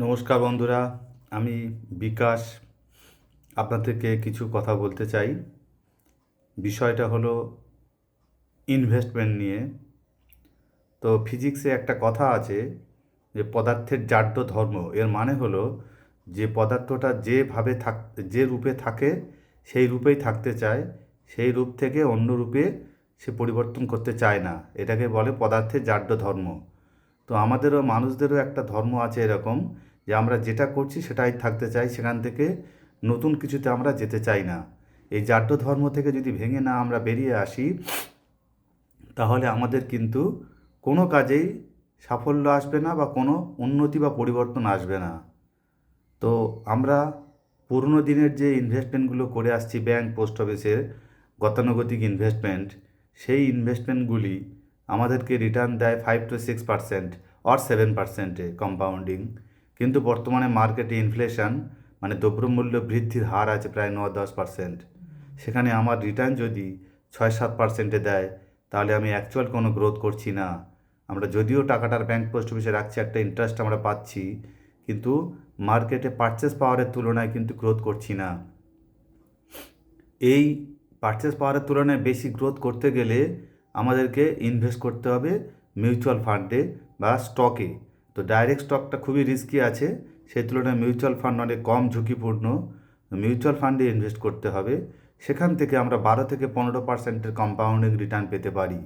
নমস্কার বন্ধুরা, আমি বিকাশ আপনাদেরকে কিছু কথা বলতে চাই। বিষয়টা হলো ইনভেস্টমেন্ট নিয়ে। তো ফিজিক্সে একটা কথা আছে যে পদার্থের জাড্য ধর্ম। এর মানে হলো যে পদার্থটা যে রূপে থাকে সেই রূপেই থাকতে চায়, সেই রূপ থেকে অন্য রূপে সে পরিবর্তন করতে চায় না। এটাকে বলে পদার্থের জাড্য ধর্ম। তো আমাদেরও মানুষদেরও একটা ধর্ম আছে এরকম, যে আমরা যেটা করছি সেটাই থাকতে চাই, সেখান থেকে নতুন কিছুতে আমরা যেতে চাই না। এই জাড্য ধর্ম থেকে যদি ভেঙে না আমরা বেরিয়ে আসি, তাহলে আমাদের কিন্তু কোনো কাজেই সাফল্য আসবে না বা কোনো উন্নতি বা পরিবর্তন আসবে না। তো আমরা পুরনো দিনের যে ইনভেস্টমেন্টগুলো করে আসছি ব্যাংক পোস্ট অফিসের গতানুগতিক ইনভেস্টমেন্ট, সেই ইনভেস্টমেন্টগুলি আমাদেরকে রিটার্ন দেয় 5 to 6% অর 7%-এ কম্পাউন্ডিং। কিন্তু বর্তমানে মার্কেটে ইনফ্লেশন মানে দ্রব্যমূল্য বৃদ্ধির হার আছে প্রায় 9-10%। সেখানে আমার রিটার্ন যদি 6-7%-এ দেয়, তাহলে আমি অ্যাকচুয়াল কোনো গ্রোথ করছি না। আমরা যদিও টাকাটার ব্যাংক পোস্ট অফিসে রাখছি, একটা ইন্টারেস্ট আমরা পাচ্ছি, কিন্তু মার্কেটে পারচেস পাওয়ারের তুলনায় কিন্তু গ্রোথ করছি না। এই পারচেস পাওয়ারের তুলনায় বেশি গ্রোথ করতে গেলে আমাদেরকে ইনভেস্ট করতে হবে মিউচুয়াল ফান্ডে বা স্টকে। তো ডাইরেক্ট স্টকটা খুবই রিস্কি আছে, সেই তুলনায় মিউচুয়াল ফান্ড অনেক কম ঝুঁকিপূর্ণ। মিউচুয়াল ফান্ডে ইনভেস্ট করতে হবে, সেখান থেকে আমরা 12-15%-এর কম্পাউন্ডিং রিটার্ন পেতে পারি।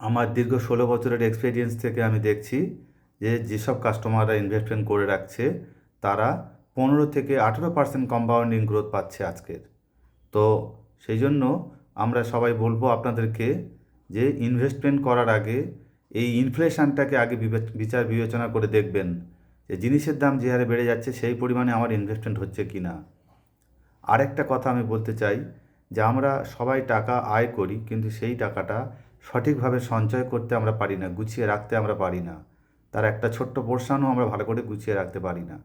আমার দীর্ঘ 16 বছরের এক্সপিরিয়েন্স থেকে আমি দেখছি যে যেসব কাস্টমাররা ইনভেস্টমেন্ট করে রাখছে তারা 15-18% কম্পাউন্ডিং গ্রোথ পাচ্ছে আজকের। তো সেই জন্য আমরা সবাই বলবো আপনাদেরকে যে ইনভেস্টমেন্ট করার আগে এই ইনফ্লেশনটাকে আগে বিচার বিবেচনা করে দেখবেন যে জিনিসের দাম যে হারে বেড়ে যাচ্ছে সেই পরিমাণে আমার ইনভেস্টমেন্ট হচ্ছে কি না। আরেকটা কথা আমি বলতে চাই যে আমরা সবাই টাকা আয় করি, কিন্তু সেই টাকাটা সঠিকভাবে সঞ্চয় করতে আমরা পারি না, গুছিয়ে রাখতে আমরা পারি না। তার একটা ছোট্ট পোর্শনও আমরা ভালো করে গুছিয়ে রাখতে পারি না।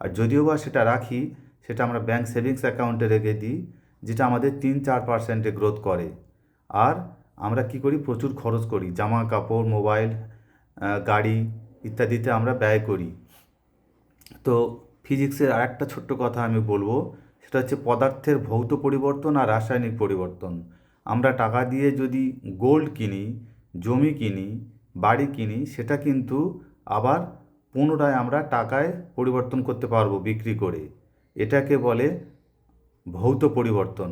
আর যদিও বা সেটা রাখি, সেটা আমরা ব্যাংক সেভিংস অ্যাকাউন্টে রেখে দিই, যেটা আমাদের 3-4%-এ গ্রোথ করে। আর আমরা কি করি, প্রচুর খরচ করি, জামা কাপড়, মোবাইল, গাড়ি ইত্যাদিতে আমরা ব্যয় করি। তো ফিজিক্সের আরেকটা ছোট্ট কথা আমি বলবো, সেটা হচ্ছে পদার্থের ভৌত পরিবর্তন আর রাসায়নিক পরিবর্তন। আমরা টাকা দিয়ে যদি গোল্ড কিনি, জমি কিনি, বাড়ি কিনি, সেটা কিন্তু আবার পুনরায় আমরা টাকায় পরিবর্তন করতে পারবো বিক্রি করে। এটাকে বলে ভৌত পরিবর্তন।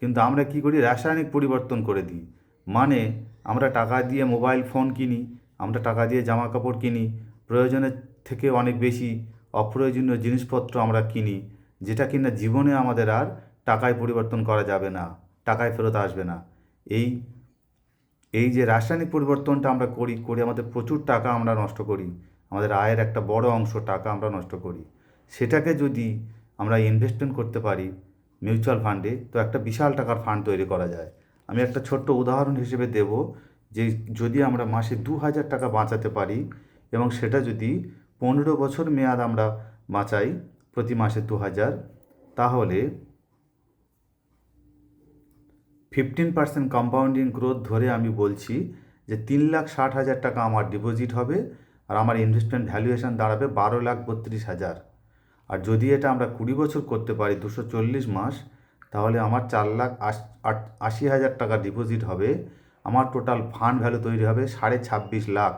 কিন্তু আমরা কি করি, রাসায়নিক পরিবর্তন করে দিই। মানে আমরা টাকা দিয়ে মোবাইল ফোন কিনি, আমরা টাকা দিয়ে জামা কাপড় কিনি, প্রয়োজনের থেকে অনেক বেশি অপ্রয়োজনীয় জিনিসপত্র আমরা কিনি, যেটা কিনা জীবনে আমাদের আর টাকায় পরিবর্তন করা যাবে না, টাকায় ফেরত আসবে না। এই এই যে রাসায়নিক পরিবর্তনটা আমরা করি করে আমাদের প্রচুর টাকা আমরা নষ্ট করি, আমাদের আয়ের একটা বড় অংশ টাকা আমরা নষ্ট করি। সেটাকে যদি আমরা ইনভেস্টমেন্ট করতে পারি মিউচুয়াল ফান্ডে, তো একটা বিশাল টাকার ফান্ড তৈরি করা যায়। আমি একটা ছোট্ট উদাহরণ হিসেবে দেব, যে যদি আমরা মাসে 2,000 টাকা বাঁচাতে পারি এবং সেটা যদি 15 বছর মেয়াদ আমরা বাঁচাই, প্রতি মাসে 2,000, তাহলে 15% কম্পাউন্ডিং গ্রোথ ধরে আমি বলছি যে 3,60,000 টাকা আমার ডিপোজিট হবে, আর আমার ইনভেস্টমেন্ট ভ্যালুয়েশন দাঁড়াবে 12,32,000। আর যদি এটা আমরা 20 বছর করতে পারি, 240 মাস, তাহলে আমার 4,80,000 টাকা ডিপোজিট হবে। আমার টোটাল ফান্ড ভ্যালু তৈরি হবে 26,5 লাখ,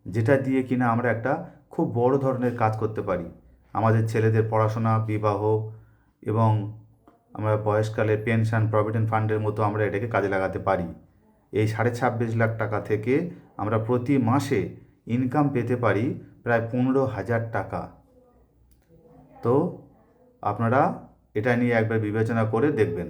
যেটা দিয়ে কিনা আমরা একটা খুব বড় ধরনের কাজ করতে পারি। আমাদের ছেলেদের পড়াশোনা, বিবাহ এবং আমরা বয়সকালে পেনশন, প্রভিডেন্ট ফান্ডের মতো আমরা এটাকে কাজে লাগাতে পারি। এই 26,5 লাখ টাকা থেকে আমরা প্রতি মাসে ইনকাম পেতে পারি প্রায় 15,000 টাকা। তো আপনারা এটা নিয়ে একবার বিবেচনা করে দেখবেন।